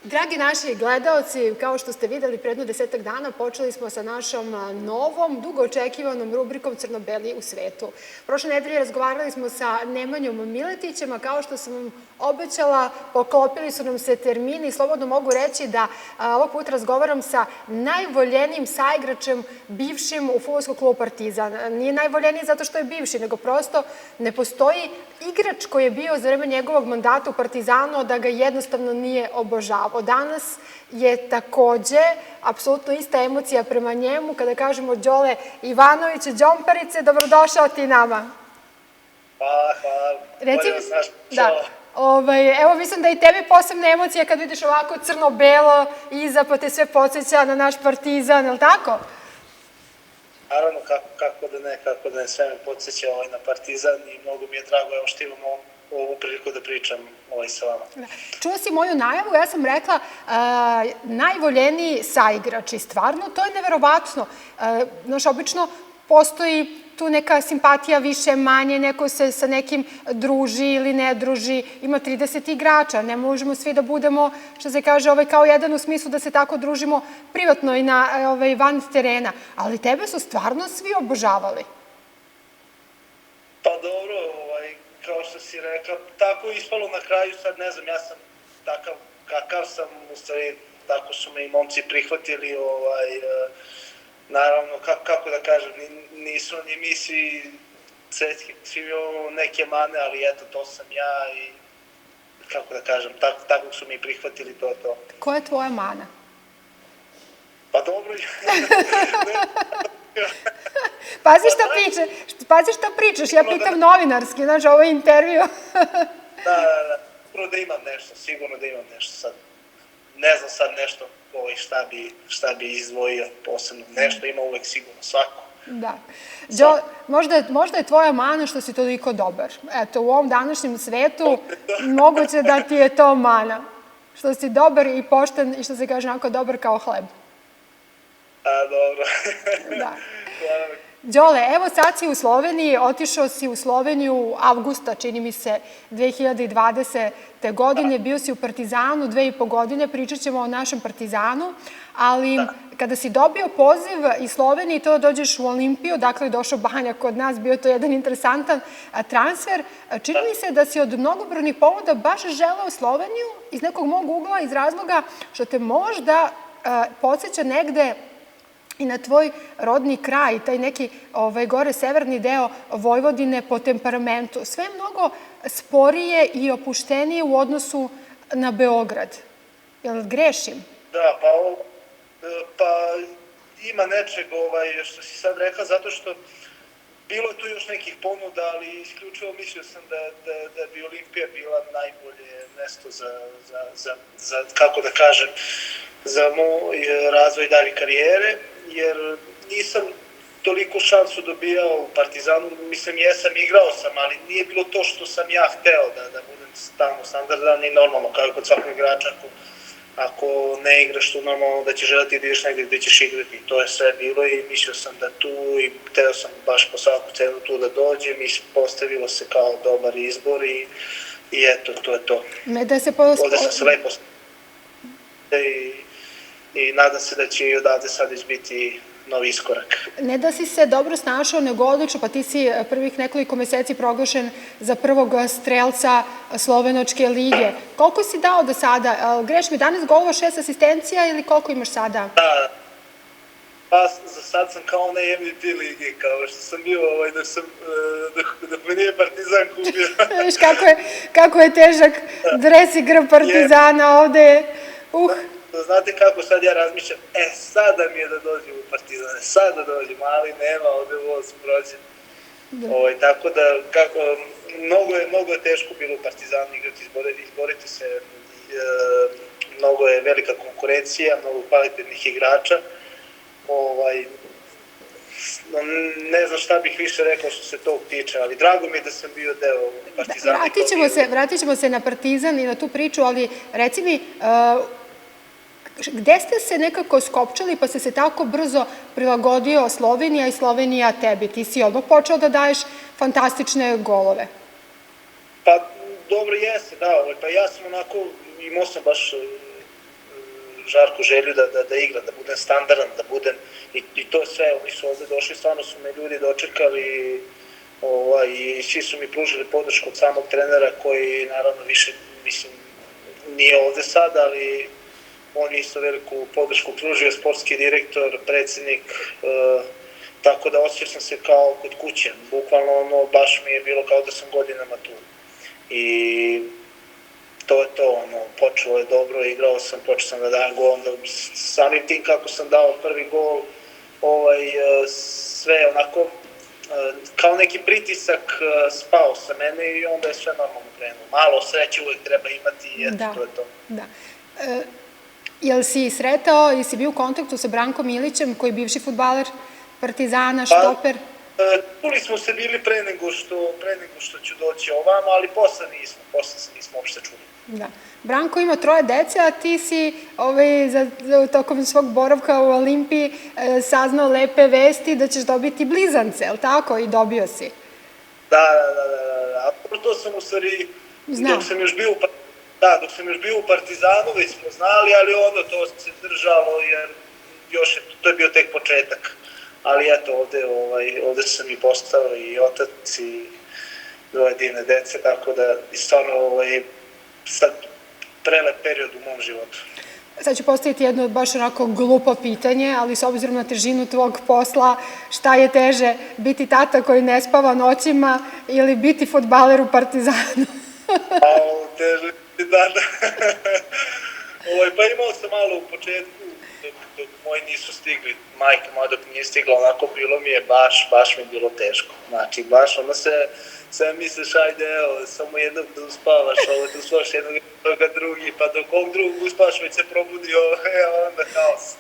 Dragi naši gledaoci, kao što ste videli pre jedno 10 dana, počeli smo sa našom novom, dugo očekivanom rubrikom Crno-beli u svetu. Prošle nedelje razgovarali smo sa Nemanjom Miletićem, a kao što sam vam obećala, poklopili su nam se termini i slobodno mogu reći da ovog puta razgovaram sa najvoljenijim saigračem bivšim u fudbalskom klubu Partizan. Nije najvoljeniji zato što je bivši, nego prosto ne postoji igrač koji je bio za vreme njegovog mandata u Partizanu, da ga jednostavno nije obožavao. Danas je takođe apsolutno ista emocija prema njemu kada kažemo Đole Ivanović, Đomparice, dobrodošao ti nama. Hvala. Bolje vas naš čao. Evo, mislim da i tebi posebna emocija kad vidiš ovako crno-belo iza, pa te sve podsjeća na naš Partizan, je li tako? Naravno, kako da ne, sve me podsjeća na Partizan i mnogo mi je drago što imamo ovu priliku da pričam sa vama. Čuo si moju najavu, ja sam rekla najvoljeniji saigrač i stvarno to je neverovatno. Znaš, obično postoji tu neka simpatija više, manje, neko se sa nekim druži ili ne druži, ima 30 igrača, ne možemo svi da budemo, što se kaže, kao jedan u smislu da se tako družimo privatno i van terena, ali tebe su stvarno svi obožavali. Pa dobro, kao što si rekla, tako je ispalo na kraju, sad ne znam, ja sam takav kakav sam, u stvari, tako su me i momci prihvatili, naravno, kako da kažem, nisu ni mi svi svetski, svi imamo neke mane, ali eto, to sam ja i, kako da kažem, tako su mi prihvatili, to je to. Koja je tvoja mana? Pa dobro, Pazi šta pričaš, ja pitam novinarski, znaš, ovo je intervju. Da, sigurno da imam nešto sad. Ne znam sad nešto šta bi izdvojio posebno. Nešto ima uvek sigurno, svako. Da. Možda je tvoja mana što si toliko dobar. Eto, u ovom današnjem svetu moguće da ti je to mana. Što si dobar i pošten i što se kaže onako dobar kao hleb. Dobro. Da. Đole, evo sad si u Sloveniji, otišao si u Sloveniju avgusta, čini mi se, 2020. godine, bio si u Partizanu 2,5 godine, pričat ćemo o našem Partizanu, ali kada si dobio poziv iz Slovenije i to da dođeš u Olimpiju, dakle je došao Banja kod nas, bio to jedan interesantan transfer, čini mi se da si od mnogobrojnih povoda baš želeo Sloveniju iz nekog mog ugla, iz razloga što te možda podsjeća negde i na tvoj rodni kraj, taj neki gore severni deo Vojvodine po temperamentu. Sve je mnogo sporije i opuštenije u odnosu na Beograd. Jel grešim? Da, pa ima nečeg što si sad rekla, zato što bilo je tu još nekih ponuda, ali isključivo mislio sam da bi Olimpija bila najbolje mesto za kako da kažem, za moj razvoj dalje karijere, jer nisam toliko šansu dobijao u Partizanu, mislim igrao sam, ali nije bilo to što sam ja hteo da budem stalno standardan i normalno, kao i kod svakog igrača, ako ne igraš tu normalno da ćeš želiti da ideš negdje gde ćeš igrati, to je sve bilo i mislio sam da tu i hteo sam baš po svaku cenu tu da dođem i postavilo se kao dobar izbor i eto, to je to. Ovde sam se lepo i nadam se da će i odavde sad već biti novi iskorak. Ne da si se dobro snašao, nego odlično, pa ti si prvih nekoliko meseci proglašen za prvog strelca Slovenočke lige. Koliko si dao do sada? Greš mi 11 golova, 6 asistencija ili koliko imaš sada? Da, pa za sad sam kao onaj MVP lige, kao što sam bio dok me nije Partizan kupio. Viš kako je težak dres i grb Partizana ovde. Znate kako sad ja razmišljam, sada mi je da dođem u Partizan, sad da dođem, ali nema, ovde voz prođe. Tako da, mnogo je teško bilo u Partizanu igrati, izboriti se, mnogo je velika konkurencija, mnogo kvalitetnih igrača. Ne znam šta bih više rekao što se tog tiče, ali drago mi je da sam bio deo Partizana. Vratit ćemo se na Partizan i na tu priču, ali reci mi, gde ste se nekako skopčali pa ste se tako brzo prilagodio Slovenija i Slovenija tebi? Ti si odmah počeo da daješ fantastične golove. Pa dobro jeste, da. Pa ja sam onako, imao sam baš žarku želju da igram, da budem standardan, da budem, i to sve, oni su ovde došli, stvarno su me ljudi dočekali, i svi su mi pružili podršku od samog trenera koji naravno više, mislim, nije ovde sad, ali on je isto veliku podršku pružio, sportski direktor, predsednik, tako da osjećam sam se kao kod kuće, bukvalno baš mi je bilo kao da sam godinama tu. I to je to, počelo je dobro, igrao sam, počeo sam da dajem gol, onda samim tim kako sam dao prvi gol, sve onako, kao neki pritisak spao sa mene i onda je sve normalno krenuo. Malo sreće uvek treba imati i eto, to je to. Da. Jel si sretao, jesi bio u kontaktu sa Brankom Milićem, koji je bivši fudbaler Partizana, štoper? Čuli smo se bili pre nego što ću doći ovamo, ali posle se nismo uopšte čuli. Da. Branko ima 3 dece, a ti si tokom svog boravka u Olimpiji saznao lepe vesti da ćeš dobiti blizance, je li tako? I dobio si. Da. To sam u stvari, dok sam još bio u Partizanu, već smo znali, ali onda to se držalo, jer to je bio tek početak. Ali eto, ovde sam i postao i otac i 2 divne dece, tako da je stvarno sad prelep period u mom životu. Sad ću postaviti jedno baš onako glupo pitanje, ali s obzirom na težinu tvog posla, šta je teže, biti tata koji ne spava noćima ili biti fudbaler u Partizanu? Teže, da. Pa imao sam malo u početku, dok moji nisu stigli, majka moja dok nije stigla, onako bilo mi je baš mi je bilo teško. Znači, baš ono sve misliš, ajde, evo, samo jednog da uspavaš, da uspavaš jednog drugi, pa dok ovog drugog uspavaš, već se probudi, onda haos.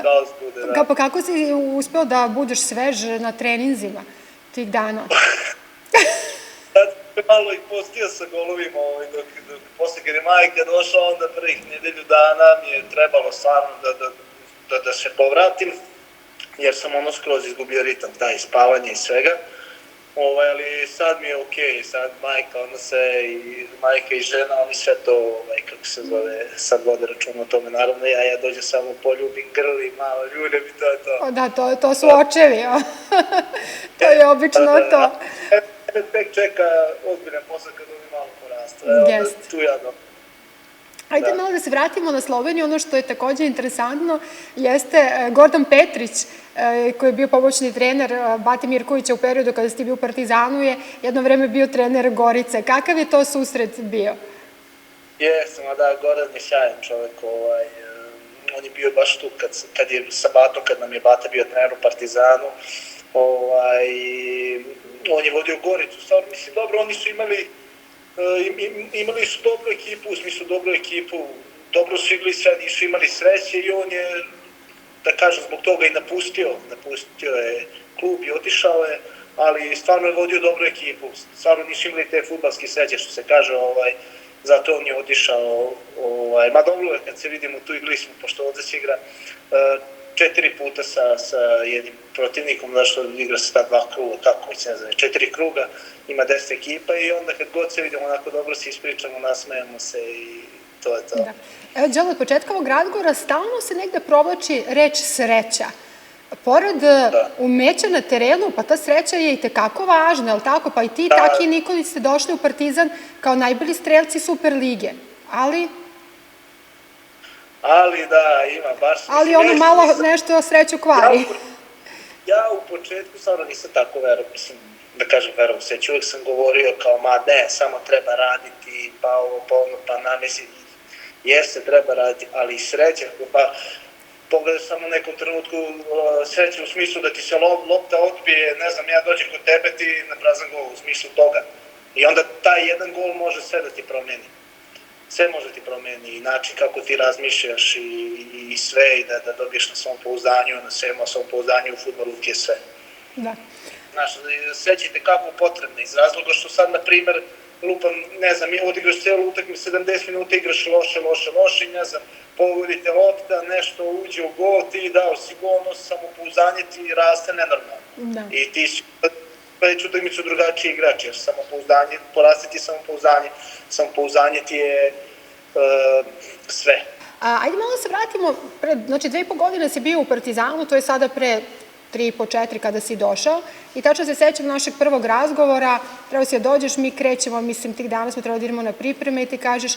Haos bude, da. Pa kako si uspeo da budeš svež na treninzima tih dana? Malo ih postio sa golovima, dok posle kad je majka došla, onda prvih nedelju dana mi je trebalo stvarno da se povratim, jer sam skroz izgubio ritam, i spavanje i svega. Ali sad mi je okej, sad majka i žena, oni sve to, kako se zove, sad vode računa o tome, naravno ja dođem samo poljubim grli, malo ljubim i to je to. Da, to su očevi, to je obično to. Tek čeka ozbiljan posao kad oni malo porastu. Tu ja dobro. Ajde malo da se vratimo na Sloveniju. Ono što je takođe interesantno jeste Gordan Petrić, koji je bio pomoćni trener Bate Mirkovića u periodu kada si ti bio u Partizanu, je jedno vreme bio trener Gorice. Kakav je to susret bio? Jesam, da, Goran je sjajan čovek. On je bio baš tu kad je sa Batom, kad nam je Bata bio trener u Partizanu. On je vodio Goricu, stvarno mislim dobro, oni su imali su dobru ekipu, u smislu dobru ekipu, dobro su igrali sve, nisu imali sreće i on je, da kažem, zbog toga i napustio je klub i otišao je, ali stvarno je vodio dobru ekipu, stvarno nisu imali te fudbalske sreće, što se kaže, zato on je otišao, ma dobro je kad se vidimo, tu igrali smo, pošto ovde se igra 4 puta sa jednim protivnikom, zašto igra se ta 2 kruga, kako već ne znam, 4 kruga, ima 10 ekipa i onda kad god se vidimo onako dobro se ispričamo, nasmejemo se i to je to. Evo, Đole, od početka ovog razgovora stalno se negde provlači reč sreća. Pored umeća na terenu, pa ta sreća je i tekako važna, je li tako? Pa i ti, Taki i Nikolić ste došli u Partizan kao najbolji strelci Superlige, ali da, ima baš... Ali ono malo nešto sreću kvari. Ja u početku stvarno nisam tako verovao, mislim, da kažem verovao sreću, uvek sam govorio kao, samo treba raditi, pa ovo, pa ono, pa namesi, jeste, treba raditi, ali i sreća, pa pogledaj samo u nekom trenutku sreće u smislu da ti se lopta odbije, ne znam, ja dođem kod tebe, ti na prazan gol, u smislu toga. I onda taj jedan gol može sve da ti promeni. Sve može ti promeni i način kako ti razmišljaš i sve i da dobiješ na svom pouzdanju, na svom pouzdanju u fudbalu ti je sve. Da. Znaš, sreće te kako potrebne iz razloga što sad, na primer, lupam, ne znam, odigraš cijelu utakmicu, 70 minuta igraš loše i ne znam, pogodite lopta, nešto uđe u gol, ti dao si gol, ono samopouzdanje ti raste nenormalno. I ti si već utakmicu drugačiji igrač, jer porasti ti samopouzdanje ti je sve. Ajde malo se vratimo, znači 2,5 godine si bio u Partizanu, to je sada pre 3,5, 4 kada si došao i tačno se sećam našeg prvog razgovora, trebao si da dođeš, mi krećemo, mislim, tih dana smo trebali da idemo na pripreme i ti kažeš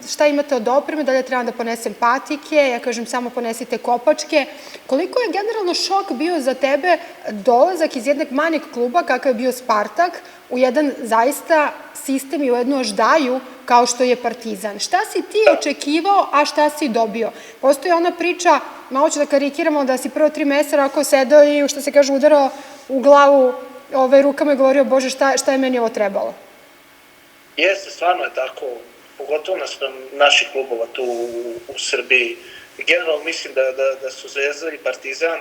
šta imate od opreme, da li trebam da ponesem patike, ja kažem samo ponesite kopačke. Koliko je generalno šok bio za tebe dolazak iz jednog manjeg kluba, kakav je bio Spartak, u jedan zaista sistem i u jednu aždaju kao što je Partizan? Šta si ti očekivao, a šta si dobio? Postoji ona priča, malo ću da karikiramo, da si prvo 3 meseca rako sedao i, što se kaže, udarao u glavu rukama i govorio, Bože, šta je meni ovo trebalo? Jeste, stvarno je tako, pogotovo naših klubova tu u Srbiji. Generalno mislim da su Zvezda i Partizan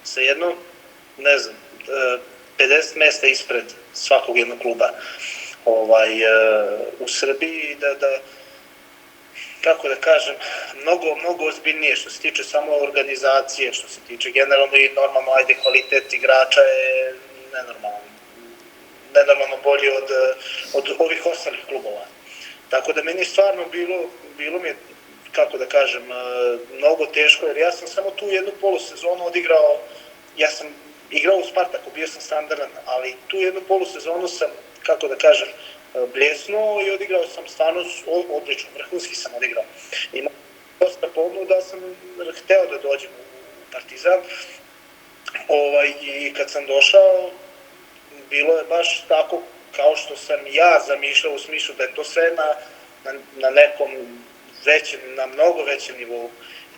sa jedno, ne znam, 50 mesta ispred svakog jednog kluba u Srbiji, da kako da kažem, mnogo ozbiljnije što se tiče samo organizacije, što se tiče generalno i normalno, kvalitet igrača je nenormalno bolji od ovih ostalih klubova. Tako da meni stvarno bilo mi je, kako da kažem, mnogo teško, jer ja sam samo tu jednu polusezonu odigrao, ja sam igrao u Spartaku, bio sam standardan, ali tu jednu polusezonu sam, kako da kažem, bljesnuo i odigrao sam stvarno odlično, vrhunski sam odigrao. Imao dosta ponuda, sam hteo da dođem u Partizan i kad sam došao, bilo je baš tako kao što sam ja zamišljao, u smislu da je to sve na nekom većem, na mnogo većem nivou.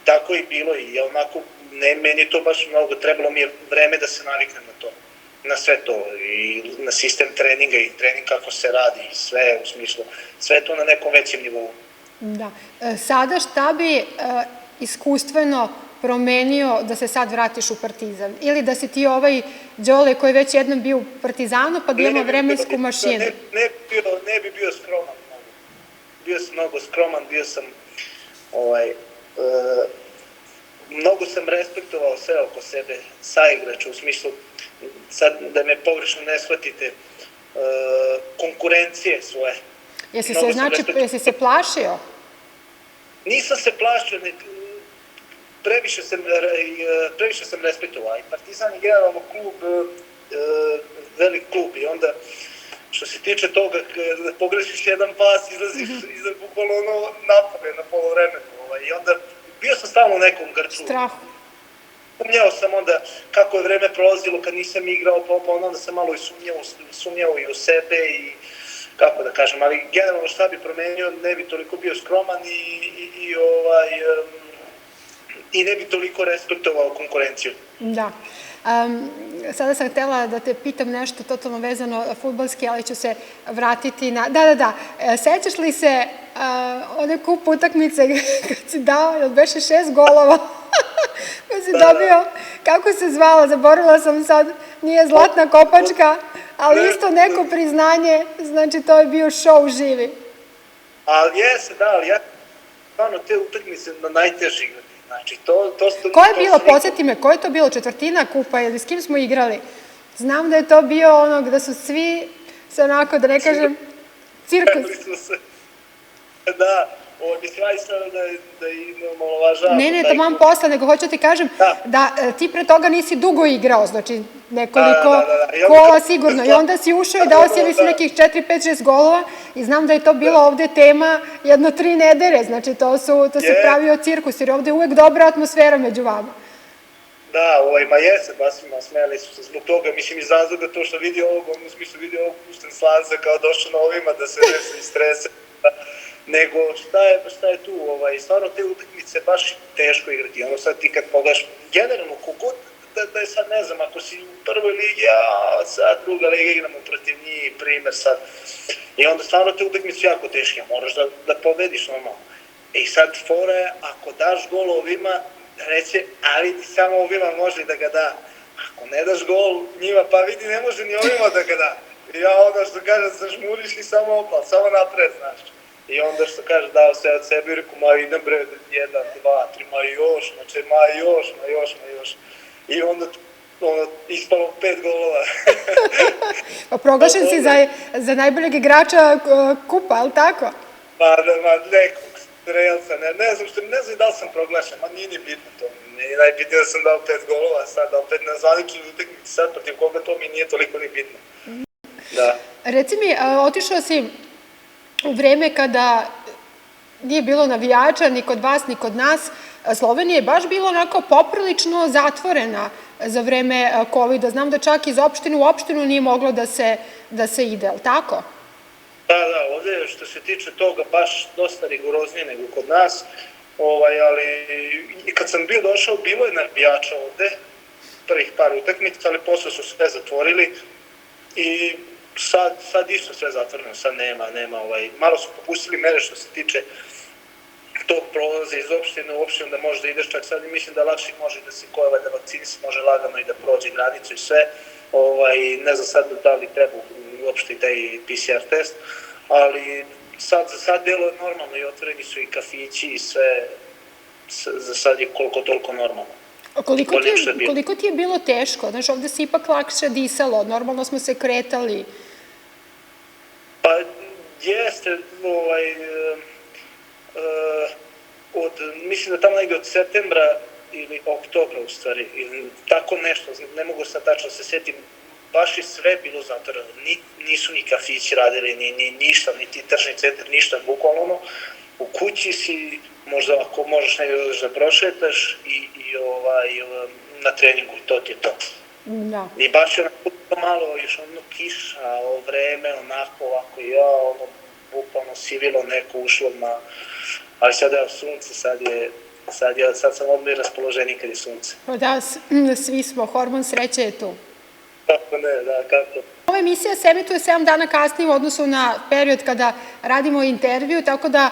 Tako i bilo i onako, meni je to baš mnogo, trebalo mi je vreme da se naviknem na to, na sve to i na sistem treninga i trening kako se radi i sve u smislu, sve to na nekom većem nivou. Da. Sada šta bi iskustveno promenio da se sad vratiš u Partizan? Ili da si ti ovaj Đole koji je već jednom bio u Partizanu pa da ima vremensku mašinu? Ne bi bio skroman mnogo. Bio sam mnogo skroman, bio sam mnogo sam respektovao sve oko sebe, saigrača, u smislu, sad da me pogrešno ne shvatite, konkurencije svoje. Jesi se plašio? Nisam se plašio, previše sam respektovao. I Partizan je generalno klub, velik klub i onda što se tiče toga, da pogrešiš jedan pas, izlaziš bukvalno napade na polovremenu. I onda bio sam stalno u nekom grču. Strahu. Sumnjao sam onda kako je vreme prolazilo kad nisam igrao, pa onda sam malo sumnjao i u sebe i kako da kažem, ali generalno šta bi promenio, ne bi toliko bio skroman i ne bi toliko respektovao konkurenciju. Da. Sada sam htela da te pitam nešto totalno vezano fudbalski, ali ću se vratiti na... Da. Sećaš li se one kup utakmice kad si dao, jel beše 6 golova? Pa si dobio, kako se zvala, zaboravila sam sad, nije Zlatna kopačka, ali isto neko priznanje, znači to je bio show živi. Ali jeste, da, ali ja stvarno te utakmice na najteži igrati. Znači, ko je bilo, podsjeti me, ko je to bilo, četvrtina kupa ili s kim smo igrali? Znam da je to bio ono gde su svi se onako, da ne kažem, cirkus. Da, mislim, aj sad da i omalovažavam. Ne, taman posle, nego hoću ti kažem da ti pre toga nisi dugo igrao, znači nekoliko kola sigurno i onda si ušao i dao si mislim nekih 4, 5, 6 golova i znam da je to bila ovde tema jedno 3 nedelje, znači to se pravio cirkus jer ovde je uvek dobra atmosfera među vama. Da, ma jeste, basima, smeli su se zbog toga, mislim iz razloga to što vidi ovog, on u smislu vidi ovog pušten slanca kao došao na ovima da se nešto istrese. Nego šta je tu, stvarno te utakmice baš teško igrati, ono sad ti kad pogledaš, generalno kogod da je sad ne znam, ako si u prvoj ligi, a sad druga liga igramo protiv njih, primer sad, i onda stvarno te utakmice jako teške, moraš da pobediš normalno. I sad fora je, ako daš gol ovima, reće, a vidi samo ovima može da ga da, ako ne daš gol njima, pa vidi ne može ni ovima da ga da. I ja onda što kažem, zažmuriš i samo opal, samo napred, znaš. I onda što kaže, dao se od sebe i reku, ma idem bre, 1, 2, 3, ma još. I onda ispalo 5 golova. Pa proglašen si za najboljeg igrača kupa, ali tako? nekog strelca, ne znam da li sam proglašen, nije ni bitno to. Nije najbitnije da sam dao 5 golova, sad opet na zvaničnoj utakmici, sad protiv koga to mi nije toliko ni bitno. Da. Reci mi, otišao si u vreme kada nije bilo navijača ni kod vas, ni kod nas. Slovenija je baš bila onako poprilično zatvorena za vreme COVID-a. Znam da čak iz opštine u opštinu nije moglo da se ide, ali tako? Da, ovde što se tiče toga baš dosta rigoroznije nego kod nas, ali i kad sam bio došao, bilo je navijača ovde, prvih par utakmica, ali posle su sve zatvorili i sad isto sve zatvoreno, sad nema, malo su popustili mere što se tiče tog prolaza iz opštine u opštinu da može da ideš, čak sad mislim da lakše može da se da vakcinisi može lagano i da prođe granicu i sve, ne znam sad da li treba uopšte taj PCR test, ali za sad delo je normalno i otvoreni su i kafići i sve, za sad je koliko toliko normalno. Koliko ti je bilo teško? Znaš, ovde se ipak lakše disalo, normalno smo se kretali. Pa jeste, mislim da tamo negde od septembra ili oktobra u stvari, ili tako nešto, ne mogu sad tačno se setim, baš je sve bilo zatvoreno, nisu ni kafići radili, ni ništa, niti tržni centar, ništa, bukvalno, u kući si, možda ako možeš negdje da prošetaš i na treningu, to ti je to. Da. I baš je onako malo, još ono kiša, vreme, onako, ovako, bukvalno sivilo neko ušlo ali sad je sunce, sad sam odmah raspoloženiji kad je sunce. Da, svi smo, hormon sreće je tu. Kako ne, da, kako. Ova emisija se emituje 7 dana kasnije u odnosu na period kada radimo intervju, tako da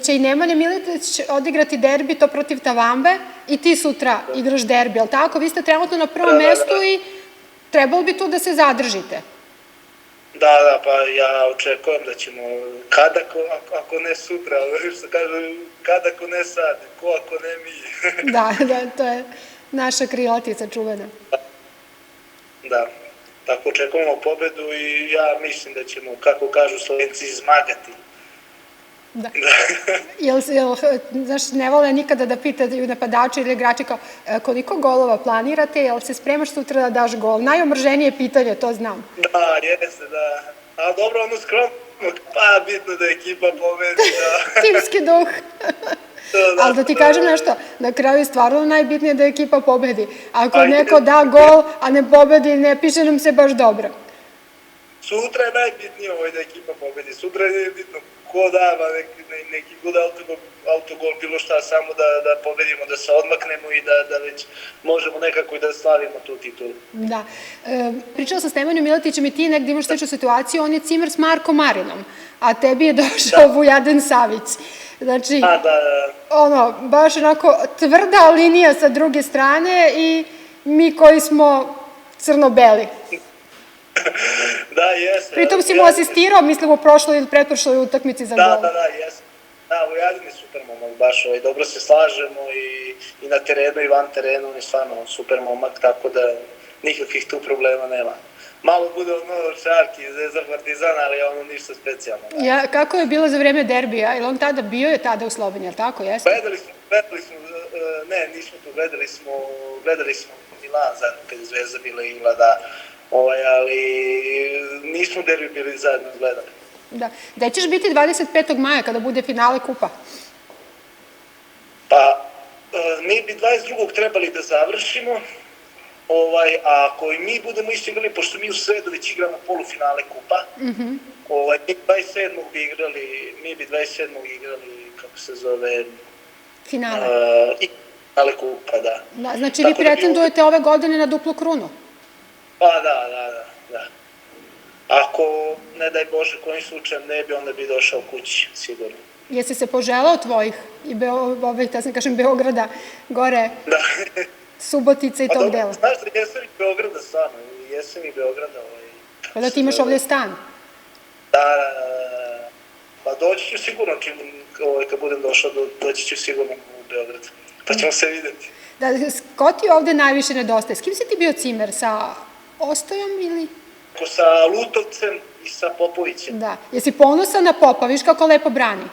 će i Nemanja Miletić odigrati derbi to protiv Tavambe i ti sutra igraš derbi, ali tako? Vi ste trenutno na prvom mestu i trebalo bi tu da se zadržite. Da, pa ja očekujem da ćemo, kada ako ne sutra, što kažu, kada ako ne sad, ko ako ne mi. Da, to je naša krilatica čuvena. Da, tako očekujemo pobedu i ja mislim da ćemo, kako kažu Slovenci, izmagati. Da. Znaš, ne vole nikada da pitaju napadači ili igrači kao koliko golova planirate, jel se spremaš sutra da daš gol? Najomrženije pitanje, to znam. Da, jeste, da. A dobro, ono skromno, pa bitno da ekipa pobedi, da. Timski duh. Ali da ti kažem nešto, na kraju je stvarno najbitnije da ekipa pobedi. Ako neko da gol, a ne pobedi, ne piše nam se baš dobro. Sutra je najbitnije da ekipa pobedi. Sutra je bitno ko dava neki god autogol, bilo šta, samo da pobedimo, da se odmaknemo i da već možemo nekako i da slavimo tu titulu. Da. Pričala sam s Nemanjom Miletićem i ti negdje imaš sličnu situaciju, on je cimer s Markom Marinom, a tebi je došao Vujaden Savić. Znači, baš onako tvrda linija sa druge strane i mi koji smo crno-beli. Da, jesam. Pritom si mu asistirao, mislim, u prošloj ili pretprošloj utakmici za gol. Da, jesam. Da, Vujaden je super momak, baš dobro se slažemo i na terenu i van terenu, on je stvarno super momak, tako da nikakvih tu problema nema. Malo bude šarki za Partizan, ali ništa specijalno. Kako je bilo za vreme derbija? Ili on bio je tada u Sloveniji, ali tako, jeste? Gledali smo, ne, nismo tu, gledali smo Milan zajedno kada je Zvezda bila igla, da, ali nismo derbi bili zajedno gledali. Da. Gde ćeš biti 25. maja kada bude finale kupa? Pa, mi bi 22. trebali da završimo, a ako i mi budemo isto igrali, pošto mi u sredu već igramo polufinale kupa, mi 27. bi igrali, kako se zove... Finale. Finale kupa, da. Znači vi pretendujete ove godine na duplu krunu? Pa da. Ako, ne daj Bože, kojim slučajem ne bi, onda bi došao kući, sigurno. Jesi se poželao tvojih i Beograda, gore, Subotica i tog dela? Znaš da jesam i Beograda stvarno, jesam i Beograda. Pa da ti imaš ovdje stan? Da, pa doći ću sigurno, kad budem došao, doći ću sigurno u Beograd, pa ćemo se vidjeti. Ko ti ovde najviše nedostaje? S kim si ti bio cimer? Sa Ostojom ili? sa Lutovcem i sa Popovićem. Da. Jesi ponosan na Popa? Viš kako lepo brani?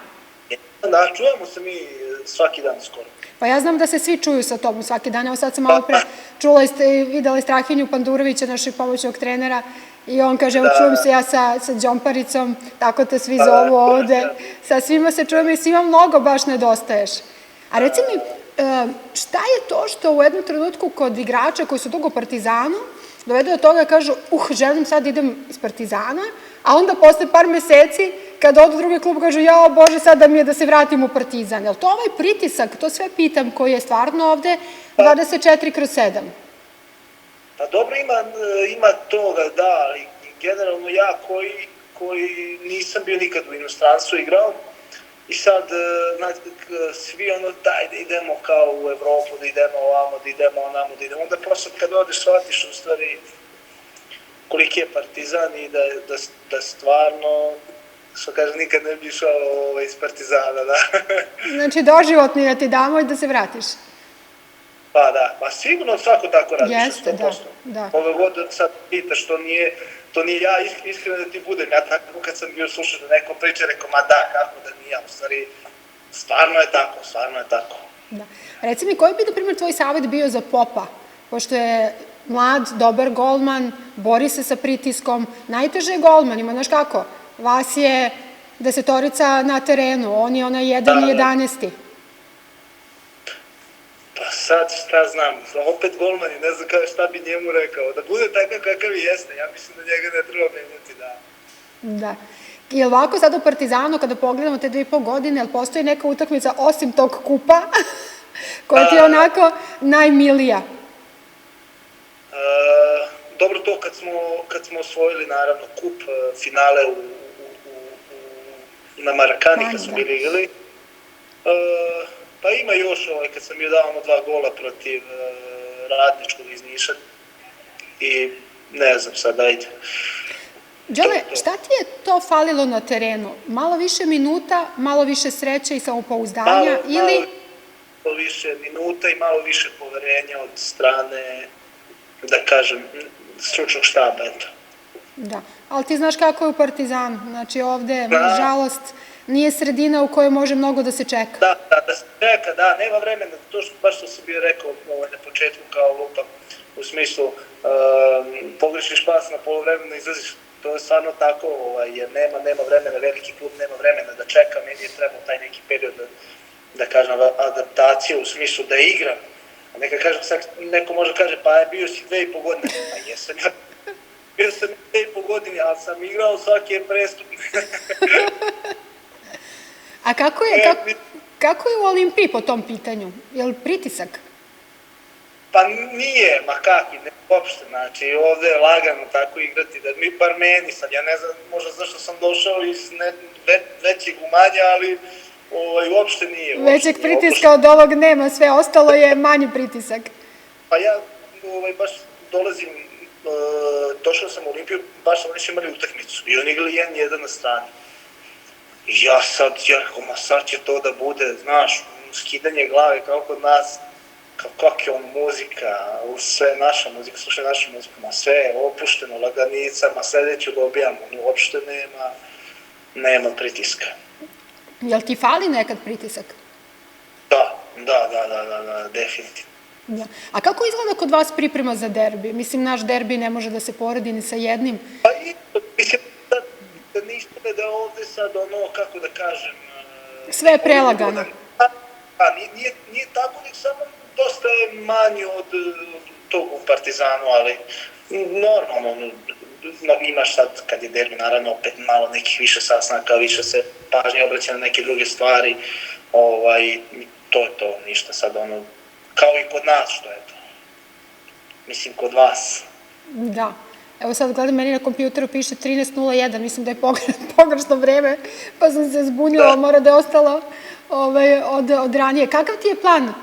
Da, čujemo se mi svaki dan skoro. Pa ja znam da se svi čuju sa tobom svaki dan. Evo sad sam malo pre čula i videla Strahinju Pandurovića, našeg pomoćnog trenera, i on kaže, evo čujem se ja sa Đomparicom, tako te svi zovu ovde. Sa svima se čujemo i svima mnogo baš nedostaješ. A reci mi, šta je to što u jednom trenutku kod igrača koji su dugo u Partizanu dovede do toga kažu, želim sad idem iz Partizana, a onda posle par meseci, kada odu u drugi klub, kažu, jao Bože, sad da mi je da se vratim u Partizan. Je li to ovaj pritisak, to sve pitam, koji je stvarno ovde 24/7? Pa dobro, ima toga, da, ali generalno ja koji nisam bio nikad u inostranstvu igrao, i sad, svi daj da idemo kao u Evropu, da idemo ovamo, da idemo onamo, da idemo. Onda prosto kad odeš, shvatiš u stvari koliki je Partizan i da stvarno, što kaže, nikad ne bi išao iz Partizana, da. Znači, doživotni da ti damo i da se vratiš. Pa da, pa sigurno svako tako radiš, 100%. Jeste, da. Ove god sad pitaš, to nije ja iskreno da ti budem. Ja tako kad sam bio slušao da neko priča, rekao, ma da, kako da nije, u stvari, stvarno je tako. Da. Reci mi, koji bi, na primjer, tvoj savjet bio za Popa? Pošto je mlad, dobar golman, bori se sa pritiskom, najteže je golmanima, znaš kako? Vas je 10 na terenu, on je onaj 1 i 11. Pa sad šta znam, opet golmani, ne znam šta bi njemu rekao, da bude takav kakav i jeste, ja mislim da njega ne treba menjati, da. Da. I ovako sad u Partizanu, kada pogledamo te 2,5 godine, ali postoji neka utakmica osim tog kupa, koja ti je onako najmilija? Dobro, to kad smo osvojili, naravno, kup finale na Marakani, kad smo bili igrali. Pa ima još kad sam bio dao 2 gola protiv Radničkog iz Niša i ne znam sad, ajde. Đole, šta ti je to falilo na terenu? Malo više minuta, malo više sreće i samopouzdanja ili... Malo više minuta i malo više poverenja od strane, da kažem, stručnog štaba, eto. Da, ali ti znaš kako je u Partizanu, znači ovde, nažalost, nije sredina u kojoj može mnogo da se čeka. Da se čeka, da, nema vremena, to baš što sam bio rekao na početku kao lupa, u smislu pogrešiš pas na polovremenu i izlaziš, to je stvarno tako, jer nema vremena, veliki klub nema vremena da čeka, meni je trebao taj neki period da kažem adaptacije u smislu da igram, a neka kažem sad, neko može kaže pa bio si 2,5 godine, pa jesam ja. Bio sam 2,5 godine, ali sam igrao svaki prestup. A kako je u Olimpiji po tom pitanju? Je li pritisak? Pa nije, ma kakvi, ne uopšte, znači ovde je lagano tako igrati, da mi, bar meni sad, ja ne znam možda zašto sam došao iz većeg umanja, ali uopšte nije. Većeg pritiska od ovog nema, sve ostalo je manji pritisak. Pa ja baš dolazim, došao sam u Olimpiju, baš oni su imali utakmicu i oni igrali 1-1 na strani. I ja rekao, ma sad će to da bude, znaš, skidanje glave kao kod nas, kako je on muzika, sve naša muzika, slušaj našu muziku, ma sve je opušteno, laganica, ma sledeću dobijamo, uopšte nema pritiska. Jel ti fali nekad pritisak? Da, definitivno. A kako izgleda kod vas priprema za derbi? Mislim, naš derbi ne može da se poredi ni sa jednim. Pa isto, mislim da ništa da ovde sad kako da kažem... Sve je prelagano. Nije tako, nek samo dosta je manji od tog u Partizanu, ali normalno, imaš sad, kad je derbi, naravno, opet malo nekih više sastanaka, više se pažnje obraća na neke druge stvari, to je to, ništa sad kao i kod nas, što je to. Mislim, kod vas. Da. Evo sad gledam, meni na kompjuteru piše 13:01, mislim da je pogrešno vreme, pa sam se zbunila, mora da je ostalo od ranije. Kakav ti je plan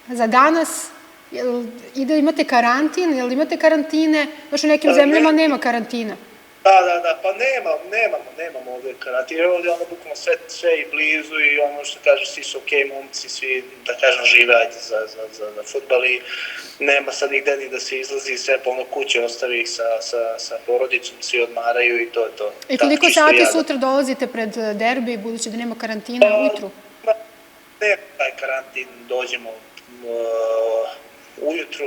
za danas? Imate karantin, jel imate karantine? Znaš, u nekim zemljama nema karantina. Da, pa nemamo ovdje karantin, jer ovdje ono bukvalno sve i blizu i ono što kažeš, svi su okej momci, svi, da kažem, žive ajde za fudbal i nema sad nigde ni da se izlazi, sve polno kuće ostavi ih sa porodicom, svi odmaraju i to je to. I koliko sati sutra dolazite pred derbi, budući da nema karantina ujutru? Nema taj karantin, dođemo ujutru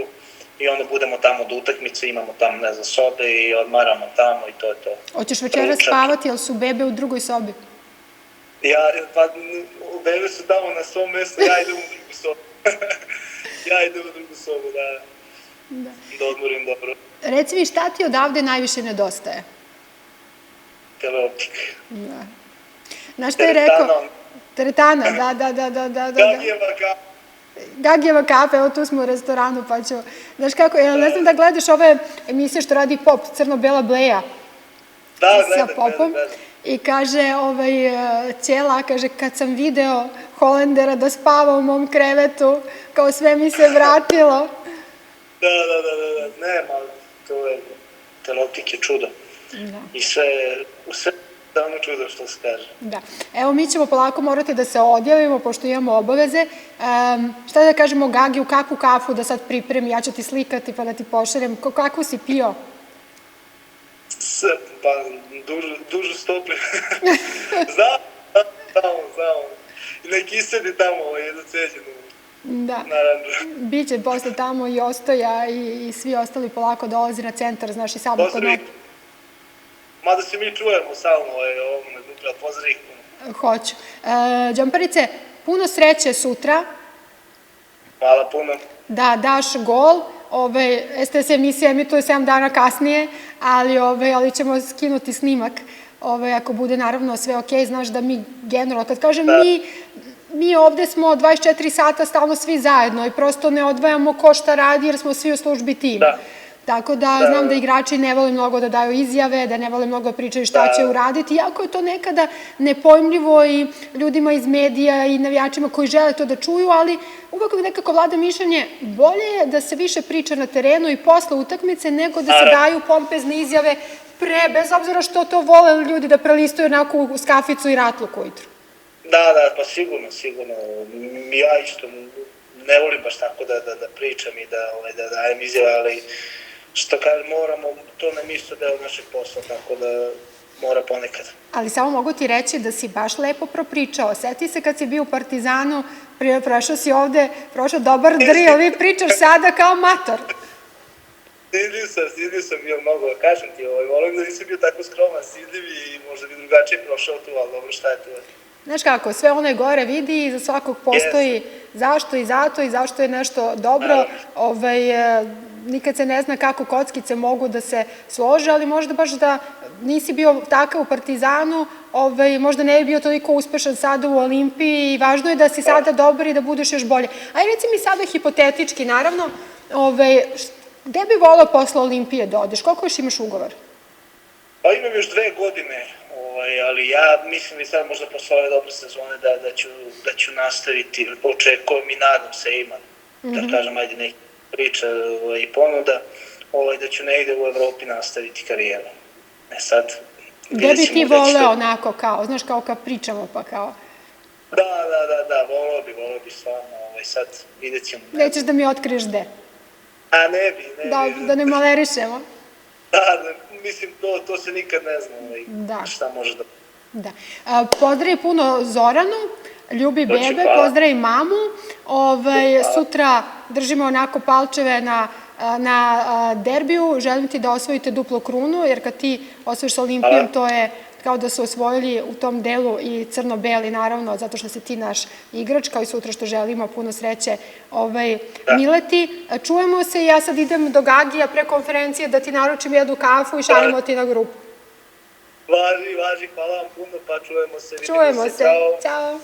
i onda budemo tamo do utakmice, imamo tamo, ne znam, sobe i odmaramo tamo i to je to. Hoćeš večera spavati, ali su bebe u drugoj sobi? Pa bebe su tamo na svom mjestu, ja idem u drugu sobu. Da odmorim dobro. Reci mi, šta ti odavde najviše nedostaje? Teleoptika. Da. Znaš šta je rekao? Teretana, da. Gagijeva kafe, evo tu smo u restoranu, pa ću... Znaš kako, ne znam da gledaš ove emisije što radi Pop, Crno-Bela Bleja. Da, sa Popom. I kaže, Ćela, kaže, kad sam video Holendera da spava u mom krevetu, kao sve mi se vratilo. Da, nema, to je teleoptik je čudo. I sve davno čudo što se kaže. Da. Evo, mi ćemo polako morati da se odjavimo, pošto imamo obaveze. Šta da kažemo Gagi, u kakvu kafu da sad pripremi, ja ću ti slikati pa da ti pošaljem. Kakvu si pio? Pa, dužu stopli. Znamo. I neki sedi tamo, jedno ceđeno. Da. Biće posle tamo i Ostoja i svi ostali polako dolazi na centar, znaš i samo kod nas. Mada se mi čujemo samo ovom na grupi, ali pozdrav ih puno. Hoću. Džamparice, puno sreće sutra. Hvala puno. Da daš gol. STS emisija emituje 7 dana kasnije, ali ćemo skinuti snimak. Ako bude naravno sve okej, znaš da mi generalno, kad kažem mi ovde smo 24 sata stalno svi zajedno i prosto ne odvajamo ko šta radi jer smo svi u službi tima. Tako da znam da igrači ne vole mnogo da daju izjave, da ne vole mnogo da pričaju šta će uraditi, iako je to nekada nepojmljivo i ljudima iz medija i navijačima koji žele to da čuju, ali uvek nekako vlada mišljenje, bolje je da se više priča na terenu i posle utakmice nego da se daju pompezne izjave pre, bez obzira što to vole ljudi da prelistuju onako u skaficu i ratluk ujutru. Da, pa sigurno. Ja isto ne volim baš tako da pričam i da dajem izjave, ali što kažem, moramo, to nam isto deo našeg posla, tako da mora ponekad. Ali samo mogu ti reći da si baš lepo propričao. Sjeti se kad si bio u Partizanu, prošao si ovde, prošao dobar drill, vi pričaš sada kao mator. Stidio sam bio mnogo, kažem ti, volim da nisam bio tako skroman, stidljiv i možda bi drugačije prošao tu, ali dobro, šta je tu? Znaš kako, sve ono je gore vidi i za svakog postoji zašto i zato i zašto je nešto dobro. Nikad se ne zna kako kockice mogu da se slože, ali možda baš da nisi bio takav u Partizanu, možda ne bi bio toliko uspešan sada u Olimpiji i važno je da si sada dobar i da budeš još bolje. Ajde, reci mi sada hipotetički, naravno, gde bi volao posle Olimpije da odeš? Koliko još imaš ugovor? Pa imam još 2 godine, ali ja mislim i sad možda posle ove dobre sezone da ću nastaviti, očekujem i nadam se imam, da kažem, ajde neki priča i ponuda, da ću negde u Evropi nastaviti karijeru. Sad... Gde bi ti voleo onako kao, znaš, kao kad pričamo pa kao... Da, voleo bi stvarno, sad vidjet ćemo. Nećeš da mi otkriješ gde? A ne bi. Da ne malerišemo. Da, mislim, to se nikad ne zna šta može da... Da. Pozdravi puno Zoranu, ljubi bebe, pozdravi mamu. Sutra držimo onako palčeve na derbiju. Želim ti da osvojite duplu krunu, jer kad ti osvojiš sa Olimpijom, to je kao da su osvojili u tom delu i crno-beli, naravno, zato što si ti naš igrač, kao i sutra što želimo, puno sreće Mileti. Čujemo se i ja sad idem do Gagija pre konferencije da ti naručim jednu kafu i šaljemo ti na grupu. Važi, hvala vam puno, pa čujemo se. Čujemo se, ćao.